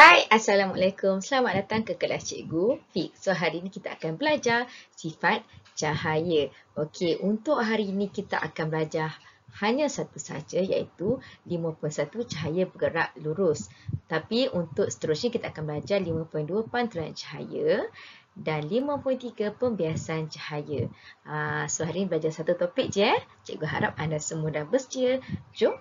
Hai, Assalamualaikum. Selamat datang ke kelas Cikgu Fik. So, hari ini kita akan belajar sifat cahaya. Okey, untuk hari ini kita akan belajar hanya satu saja, iaitu 5.1 cahaya bergerak lurus. Tapi untuk seterusnya kita akan belajar 5.2 pantulan cahaya dan 5.3 pembiasan cahaya. So, hari ini belajar satu topik je. Cikgu harap anda semua dah bersedia. Jom.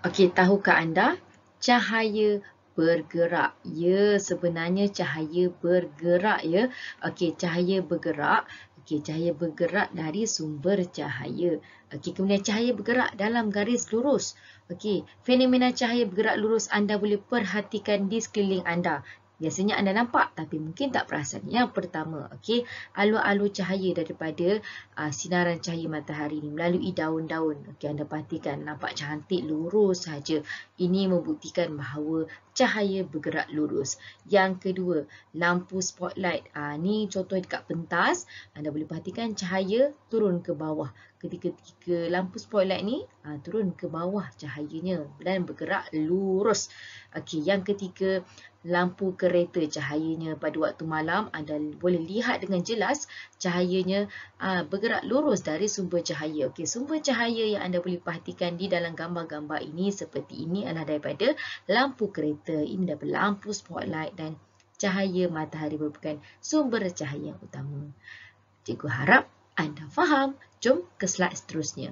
Okey, tahukah anda cahaya bergerak? Ya, sebenarnya cahaya bergerak ya. Okey, cahaya bergerak. Okey, cahaya bergerak dari sumber cahaya. Okey, kemudian cahaya bergerak dalam garis lurus. Okey, fenomena cahaya bergerak lurus anda boleh perhatikan di sekeliling anda. Biasanya anda nampak tapi mungkin tak perasan. Yang pertama, okey, alur-alur cahaya daripada sinaran cahaya matahari ini melalui daun-daun. Okey, anda perhatikan nampak cantik lurus saja. Ini membuktikan bahawa cahaya bergerak lurus. Yang kedua, lampu spotlight. Ni contoh dekat pentas. Anda boleh perhatikan cahaya turun ke bawah. Ketika lampu spotlight ni turun ke bawah cahayanya dan bergerak lurus. Okey, yang ketiga, lampu kereta cahayanya pada waktu malam anda boleh lihat dengan jelas cahayanya bergerak lurus dari sumber cahaya. Okey, sumber cahaya yang anda boleh perhatikan di dalam gambar-gambar ini seperti ini adalah daripada lampu kereta. Ini daripada lampu spotlight dan cahaya matahari merupakan sumber cahaya yang utama. Cikgu harap anda faham. Jom ke slide seterusnya.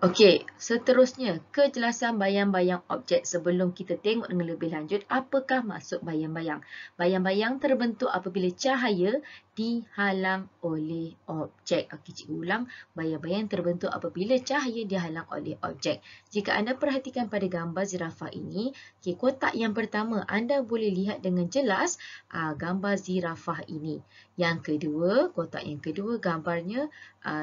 Okey, seterusnya kejelasan bayang-bayang objek. Sebelum kita tengok dengan lebih lanjut, apakah maksud bayang-bayang? Bayang-bayang terbentuk apabila cahaya dihalang oleh objek. Okey, cikgu ulang. Bayang-bayang terbentuk apabila cahaya dihalang oleh objek. Jika anda perhatikan pada gambar zirafah ini, okey, kotak yang pertama anda boleh lihat dengan jelas gambar zirafah ini. Yang kedua, kotak yang kedua gambarnya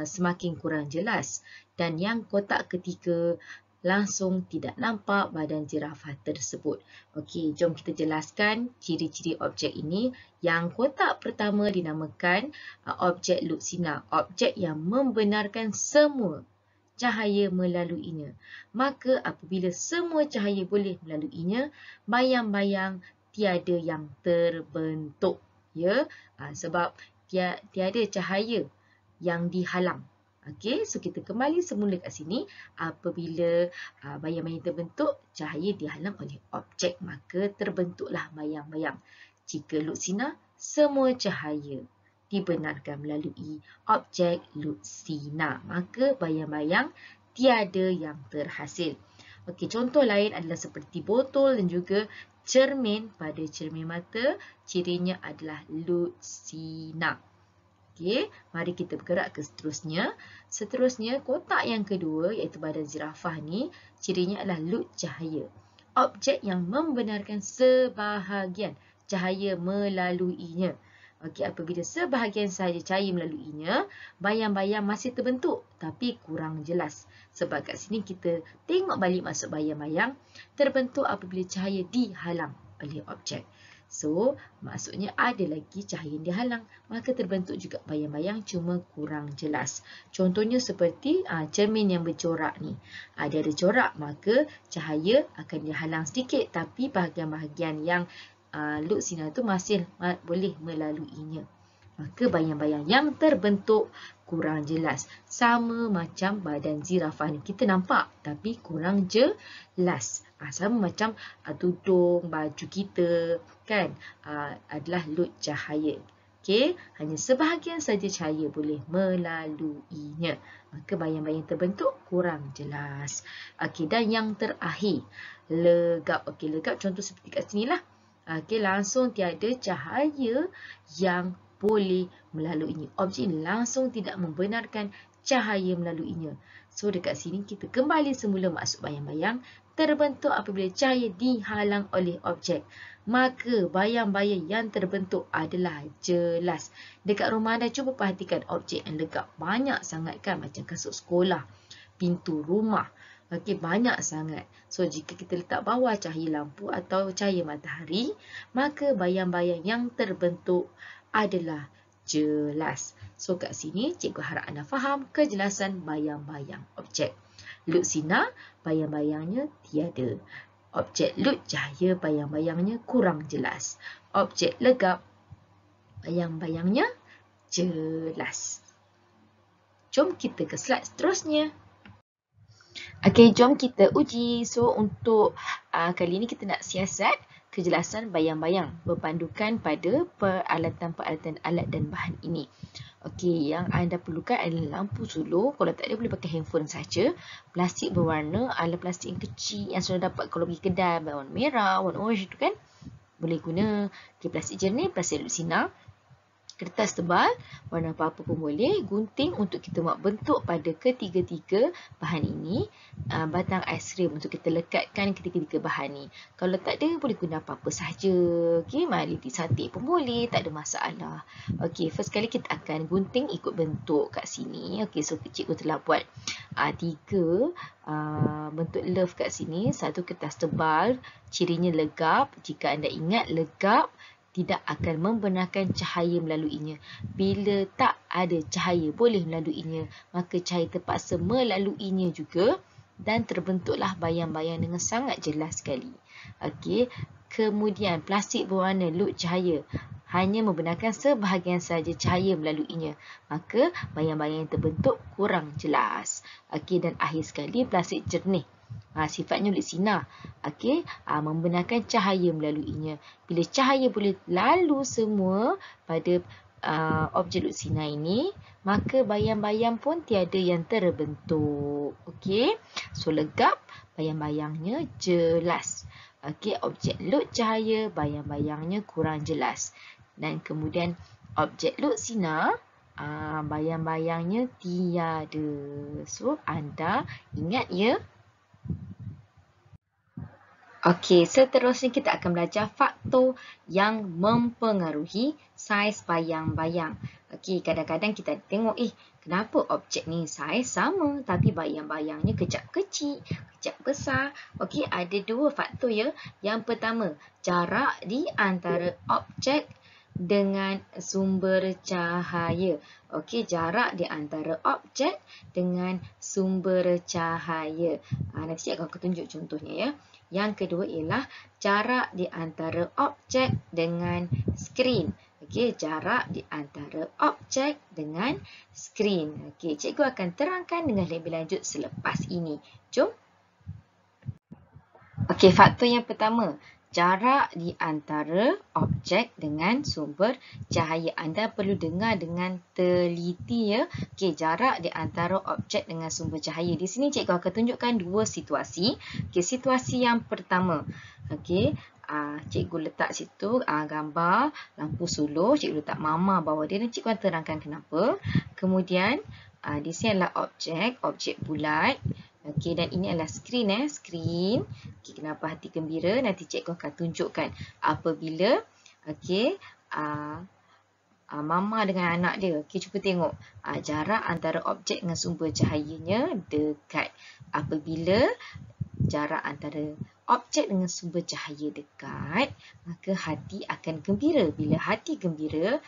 semakin kurang jelas. Dan yang kotak ketiga langsung tidak nampak badan zirafah tersebut. Okey, jom kita jelaskan ciri-ciri objek ini. Yang kotak pertama dinamakan objek Luxina, objek yang membenarkan semua cahaya melaluinya. Maka apabila semua cahaya boleh melaluinya, bayang-bayang tiada yang terbentuk. Ya, sebab tiada cahaya yang dihalang. Okey, so kita kembali semula kat sini. Apabila bayang-bayang terbentuk, cahaya dihalang oleh objek, maka terbentuklah bayang-bayang. Jika Luxina, semua cahaya dibenarkan melalui objek Luxina, maka bayang-bayang tiada yang terhasil. Okey, contoh lain adalah seperti botol dan juga cermin. Pada cermin mata, cirinya adalah Luxina. Okey, mari kita bergerak ke seterusnya. Seterusnya, kotak yang kedua iaitu badan zirafah ni, cirinya adalah lut cahaya. Objek yang membenarkan sebahagian cahaya melaluinya. Okey, apabila sebahagian sahaja cahaya melaluinya, bayang-bayang masih terbentuk tapi kurang jelas. Sebab kat sini kita tengok balik maksud bayang-bayang, terbentuk apabila cahaya dihalang oleh objek. So, maksudnya ada lagi cahaya yang dihalang, maka terbentuk juga bayang-bayang cuma kurang jelas. Contohnya seperti cermin yang bercorak ni. Dia ada corak, maka cahaya akan dihalang sedikit, tapi bahagian-bahagian yang Luxina tu masih boleh melaluinya. Maka bayang-bayang yang terbentuk kurang jelas. Sama macam badan zirafah ni. Kita nampak tapi kurang jelas. Sama macam tudung, baju kita kan adalah lut cahaya. Okey, hanya sebahagian saja cahaya boleh melaluinya. Maka bayang-bayang terbentuk kurang jelas. Okey, dan yang terakhir, legap. Okey, legap contoh seperti kat sini lah. Okey, langsung tiada cahaya yang boleh melaluinya. Objek ini langsung tidak membenarkan cahaya melaluinya. So, dekat sini kita kembali semula maksud bayang-bayang. Terbentuk apabila cahaya dihalang oleh objek. Maka bayang-bayang yang terbentuk adalah jelas. Dekat rumah anda, cuba perhatikan objek yang legap. Banyak sangat kan, macam kasut sekolah, pintu rumah. Okey, banyak sangat. So, jika kita letak bawah cahaya lampu atau cahaya matahari, maka bayang-bayang yang terbentuk adalah jelas. So, kat sini cikgu harap anda faham kejelasan bayang-bayang objek. Luxina, bayang-bayangnya tiada. Objek lut cahaya bayang-bayangnya kurang jelas. Objek legap bayang-bayangnya jelas. Jom kita ke slide seterusnya. Okey, jom kita uji. So, untuk kali ini kita nak siasat kejelasan bayang-bayang berpandukan pada peralatan-peralatan alat dan bahan ini. Okey, yang anda perlukan adalah lampu suluh. Kalau tak ada, boleh pakai handphone saja. Plastik berwarna, alat plastik yang kecil yang sudah dapat kalau pergi kedai, warna merah, warna orange tu kan. Boleh guna plastik jernih, plastik duduk sinar. Kertas tebal, warna apa-apa pun boleh. Gunting untuk kita buat bentuk pada ketiga-tiga bahan ini. Batang aiskrim untuk kita lekatkan ketiga-tiga bahan ni. Kalau tak ada, boleh guna apa-apa sahaja. Okay, lidi sate pun boleh, tak ada masalah. Okay, first kali kita akan gunting ikut bentuk kat sini. Okay, so cikgu telah buat 3 bentuk love kat sini. Satu kertas tebal, cirinya legap. Jika anda ingat, legap tidak akan membenarkan cahaya melaluinya. Bila tak ada cahaya boleh melaluinya, maka cahaya terpaksa melaluinya juga dan terbentuklah bayang-bayang dengan sangat jelas sekali. Okey, kemudian plastik berwarna lut cahaya hanya membenarkan sebahagian saja cahaya melaluinya, maka bayang-bayang yang terbentuk kurang jelas. Okey, dan akhir sekali plastik jernih. Sifatnya oleh sinar. Okey, membenarkan cahaya melaluinya. Bila cahaya boleh lalu semua pada objek lut sinar ini, maka bayang-bayang pun tiada yang terbentuk. Okey, so legap, bayang-bayangnya jelas. Okey, objek lut cahaya, bayang-bayangnya kurang jelas. Dan kemudian objek lut sinar, bayang-bayangnya tiada. So, anda ingat ya? Okey, seterusnya kita akan belajar faktor yang mempengaruhi saiz bayang-bayang. Okey, kadang-kadang kita tengok, kenapa objek ni saiz sama tapi bayang-bayangnya kejap kecil, kejap besar. Okey, ada 2 faktor ya. Yang pertama, jarak di antara objek dengan sumber cahaya. Okey, jarak di antara objek dengan sumber cahaya. Nanti cikgu akan tunjuk contohnya ya. Yang kedua ialah jarak di antara objek dengan skrin. Okey, jarak di antara objek dengan skrin. Okey, cikgu akan terangkan dengan lebih lanjut selepas ini. Jom. Okey, faktor yang pertama, jarak di antara objek dengan sumber cahaya. Anda perlu dengar dengan teliti ya. Okey, jarak di antara objek dengan sumber cahaya. Di sini cikgu akan tunjukkan 2 situasi. Okey, situasi yang pertama. Okey, cikgu letak situ gambar lampu suluh. Cikgu letak mama bawah dia dan cikgu akan terangkan kenapa. Kemudian di sini adalah objek bulat. Okey, dan ini adalah skrin skrin. Okey, kenapa hati gembira? Nanti cikgu akan tunjukkan apabila mama dengan anak dia. Okey, cuba tengok. Jarak antara objek dengan sumber cahayanya dekat. Apabila jarak antara objek dengan sumber cahaya dekat, maka hati akan gembira. Bila hati gembira,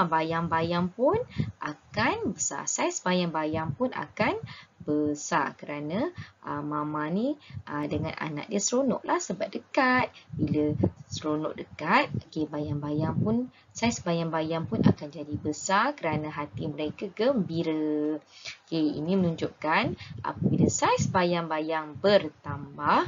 bayang-bayang pun akan besar. Saiz bayang-bayang pun akan besar kerana mama ni dengan anak dia seronoklah sebab dekat. Bila seronok dekat, bayang-bayang pun, saiz bayang-bayang pun akan jadi besar kerana hati mereka gembira. Ini menunjukkan apabila saiz bayang-bayang bertambah,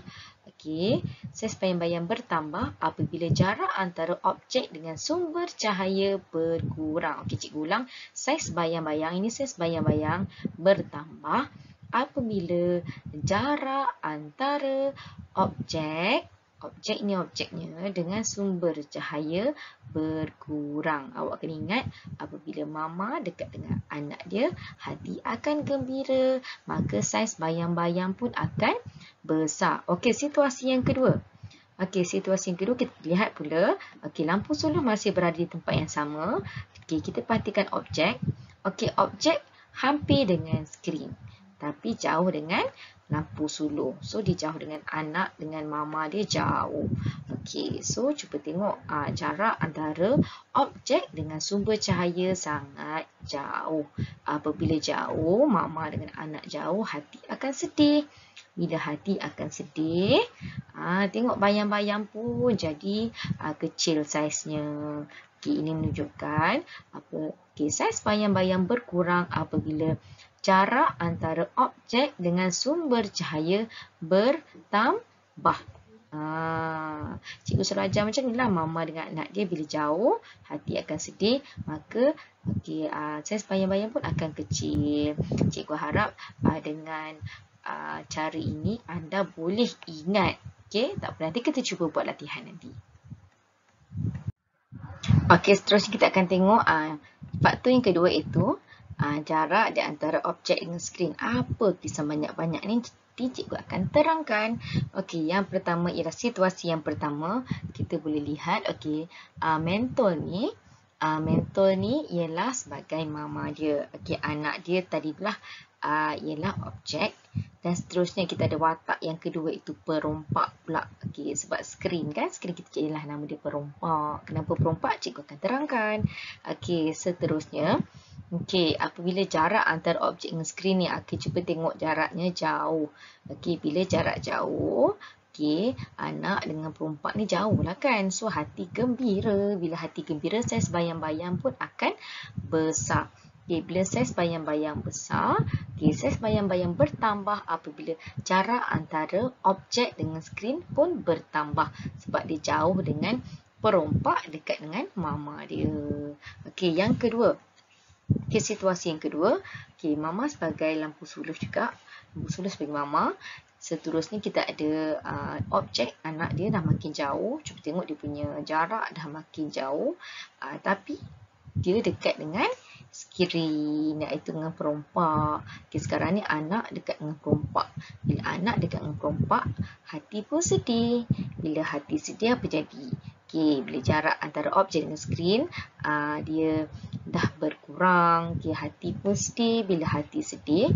saiz bayang-bayang bertambah apabila jarak antara objek dengan sumber cahaya berkurang. Cikgu ulang. Saiz bayang-bayang, ini saiz bayang-bayang bertambah apabila jarak antara objeknya dengan sumber cahaya berkurang. Awak kena ingat, apabila mama dekat dengan anak dia, hati akan gembira, maka saiz bayang-bayang pun akan besar. Okey, situasi yang kedua. Situasi yang kedua kita lihat pula. Lampu suluh masih berada di tempat yang sama. Kita perhatikan objek. Objek hampir dengan skrin, tapi jauh dengan lampu suluh. So, dia jauh dengan anak, dengan mama dia jauh. So cuba tengok jarak antara objek dengan sumber cahaya sangat jauh. Apabila jauh, mama dengan anak jauh, hati akan sedih. Bila hati akan sedih, Tengok bayang-bayang pun jadi kecil saiznya. Okey, ini menunjukkan saiz bayang-bayang berkurang apabila jarak antara objek dengan sumber cahaya bertambah. Cikgu selalu ajar macam inilah, mama dengan anak dia bila jauh, hati akan sedih, maka saiz bayang-bayang pun akan kecil. Cikgu harap dengan cara ini anda boleh ingat. Okey, tak apa, nanti kita cuba buat latihan nanti. Okey, seterusnya kita akan tengok faktor yang kedua iaitu jarak di antara objek dengan skrin. Apa kisah banyak-banyak ni? Cikgu akan terangkan. Okey, yang pertama ialah situasi yang pertama. Kita boleh lihat, mentol ni ialah sebagai mama dia. Okey, anak dia tadilah ialah objek. Dan seterusnya kita ada watak yang kedua itu perompak pula. Okey, sebab skrin kan, skrin kita jadilah nama dia perompak. Kenapa perompak? Cikgu akan terangkan. Okey, seterusnya. Okey, apabila jarak antara objek dengan skrin ni, cuba tengok jaraknya jauh. Okey, bila jarak jauh, anak dengan perompak ni jauh lah kan. So, hati gembira. Bila hati gembira, saiz bayang-bayang pun akan besar. Bila saiz bayang-bayang besar, saiz bayang-bayang bertambah apabila jarak antara objek dengan skrin pun bertambah. Sebab dia jauh dengan perompak dekat dengan mama dia. Okey, yang kedua. Situasi yang kedua. Mama sebagai lampu suluh juga. Lampu suluh sebagai mama. Seterusnya kita ada objek anak dia dah makin jauh. Cuba tengok dia punya jarak dah makin jauh. Tapi dia dekat dengan skrin, iaitu dengan perompak. Sekarang ni anak dekat dengan perompak. Bila anak dekat dengan perompak, hati pun sedih. Bila hati sedih, apa jadi? Bila jarak antara objek dengan skrin, dia dah berkurang. Hati pun sedih. Bila hati sedih,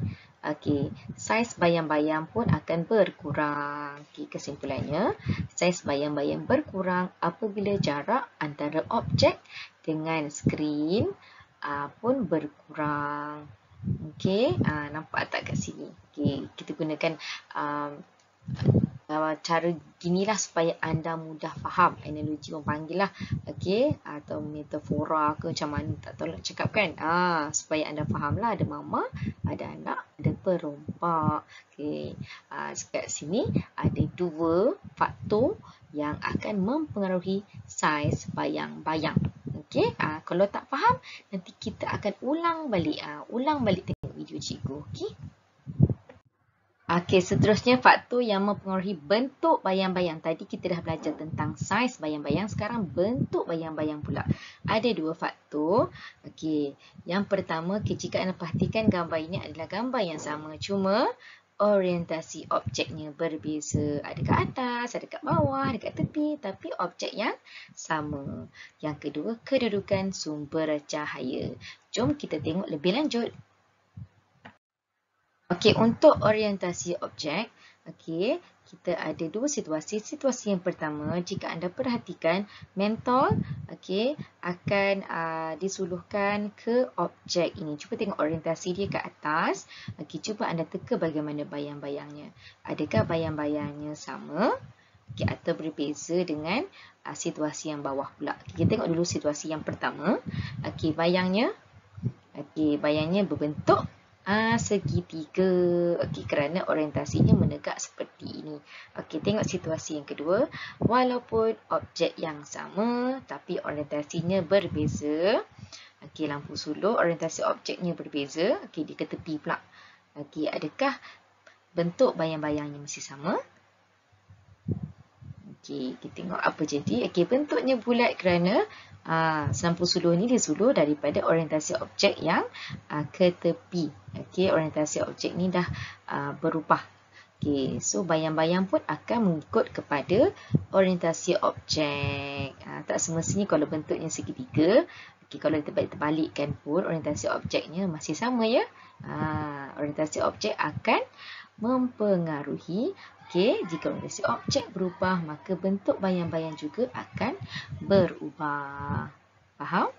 saiz bayang-bayang pun akan berkurang. Kesimpulannya, saiz bayang-bayang berkurang apabila jarak antara objek dengan skrin pun berkurang. Nampak tak kat sini? Kita gunakan cara ginilah supaya anda mudah faham. Analogi orang panggil lah. Atau metafora ke macam mana, tak tahu nak cakap kan. Supaya anda faham lah, ada mama, ada anak, ada perompak. Kat sini ada dua faktor yang akan mempengaruhi saiz bayang-bayang. Kalau tak faham, nanti kita akan ulang balik tengok video cikgu. Seterusnya faktor yang mempengaruhi bentuk bayang-bayang. Tadi kita dah belajar tentang saiz bayang-bayang, sekarang bentuk bayang-bayang pula. Ada dua faktor. Yang pertama, jika anda perhatikan gambar ini adalah gambar yang sama, cuma orientasi objeknya berbeza. Ada kat atas, ada kat bawah, ada kat tepi, tapi objek yang sama. Yang kedua, kedudukan sumber cahaya. Jom kita tengok lebih lanjut. Untuk orientasi objek, kita ada dua situasi. Situasi yang pertama, jika anda perhatikan, mentol akan disuluhkan ke objek ini. Cuba tengok orientasi dia ke atas. Cuba anda teka bagaimana bayang-bayangnya. Adakah bayang-bayangnya sama atau berbeza dengan situasi yang bawah pula? Kita tengok dulu situasi yang pertama. Bayangnya berbentuk segitiga. Kerana orientasinya menegak seperti ini. Tengok situasi yang kedua. Walaupun objek yang sama, tapi orientasinya berbeza. Lampu suluh, orientasi objeknya berbeza. Dia ke tepi pula. Adakah bentuk bayang-bayangnya masih sama? Kita tengok apa jadi. Bentuknya bulat kerana lampu suluh ni disuluh daripada orientasi objek yang ke tepi. Orientasi objek ni dah berubah. So bayang-bayang pun akan mengikut kepada orientasi objek. Tak semestinya kalau bentuknya segitiga. Kalau terbalikkan pun orientasi objeknya masih sama ya. Orientasi objek akan mempengaruhi. Jika orientasi objek berubah, maka bentuk bayang-bayang juga akan berubah. Faham?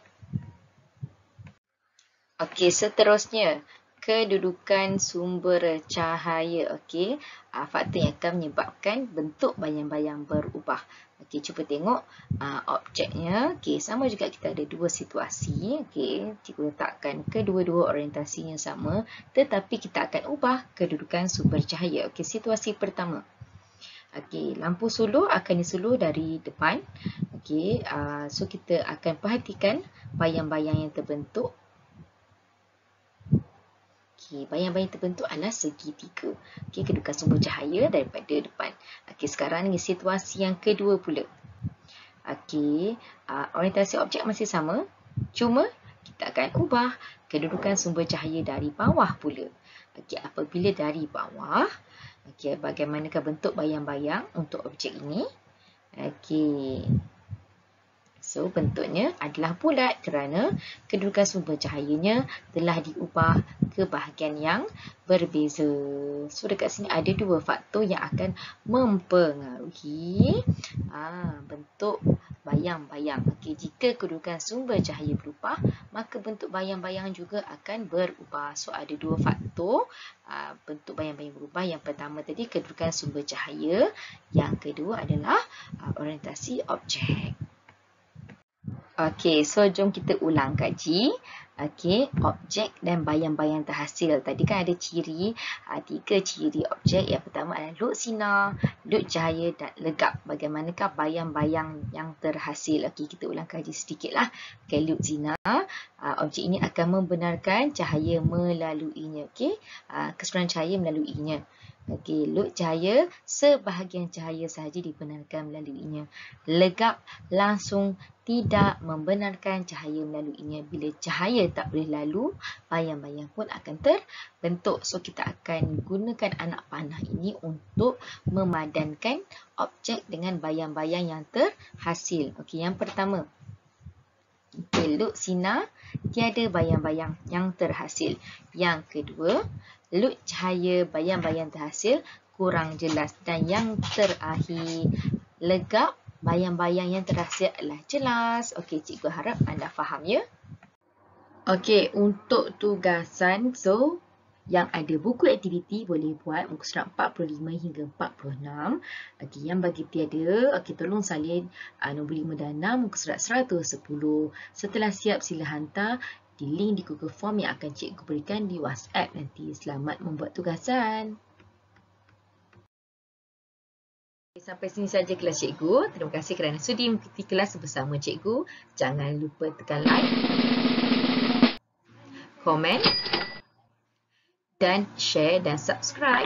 Seterusnya. kedudukan sumber cahaya. Okey, faktor yang akan menyebabkan bentuk bayang-bayang berubah. Okey, cuba tengok objeknya. Okey, sama juga kita ada dua situasi. Okey, cikgu letakkan kedua-dua orientasinya sama, tetapi kita akan ubah kedudukan sumber cahaya. Okey, situasi pertama. Okey, lampu suluh akan disuluh dari depan. Okey, so kita akan perhatikan bayang-bayang yang terbentuk. Okey, bayang-bayang terbentuk adalah segitiga. Okey, kedudukan sumber cahaya daripada depan. Okey, sekarang ni situasi yang kedua pula. Okey, orientasi objek masih sama. Cuma kita akan ubah kedudukan sumber cahaya dari bawah pula. Okey, apabila dari bawah, okey, bagaimanakah bentuk bayang-bayang untuk objek ini? Okey. So, bentuknya adalah bulat kerana kedudukan sumber cahayanya telah diubah ke bahagian yang berbeza. So, dekat sini ada dua faktor yang akan mempengaruhi bentuk bayang-bayang. Okey, jika kedudukan sumber cahaya berubah, maka bentuk bayang-bayang juga akan berubah. So, ada dua faktor bentuk bayang-bayang berubah. Yang pertama tadi kedudukan sumber cahaya, yang kedua adalah orientasi objek. Okey, so jom kita ulang kaji. Okey, objek dan bayang-bayang terhasil. Tadi kan ada ciri, tiga ciri objek. Yang pertama adalah luk sinar, luk cahaya dan legap. Bagaimanakah bayang-bayang yang terhasil? Okey, kita ulang kaji sedikitlah. Okey, luk sinar, objek ini akan membenarkan cahaya melaluinya. Okey, keseluruhan cahaya melaluinya. Okey, luk cahaya, sebahagian cahaya sahaja dibenarkan melaluinya. Legap, langsung tidak membenarkan cahaya melaluinya. Bila cahaya tak boleh lalu, bayang-bayang pun akan terbentuk. So, kita akan gunakan anak panah ini untuk memadankan objek dengan bayang-bayang yang terhasil. Okey, yang pertama. Okey, luk sinar, tiada bayang-bayang yang terhasil. Yang kedua, luk cahaya, bayang-bayang terhasil kurang jelas. Dan yang terakhir, legap, bayang-bayang yang terhasil adalah jelas. Okey, cikgu harap anda faham ya. Okey, untuk tugasan, so yang ada buku aktiviti boleh buat muka surat 45 hingga 46. Okey, yang bagi tiada, okey, tolong salin nombor 5 dan 6 muka surat 110. Setelah siap sila hantar di link di Google Form yang akan cikgu berikan di WhatsApp nanti. Selamat membuat tugasan. Sampai sini saja kelas cikgu. Terima kasih kerana sudi mengikuti kelas bersama cikgu. Jangan lupa tekan like, komen, dan share dan subscribe.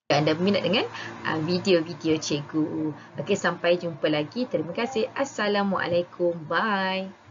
Jika anda berminat dengan video-video cikgu. Okey, sampai jumpa lagi. Terima kasih. Assalamualaikum. Bye.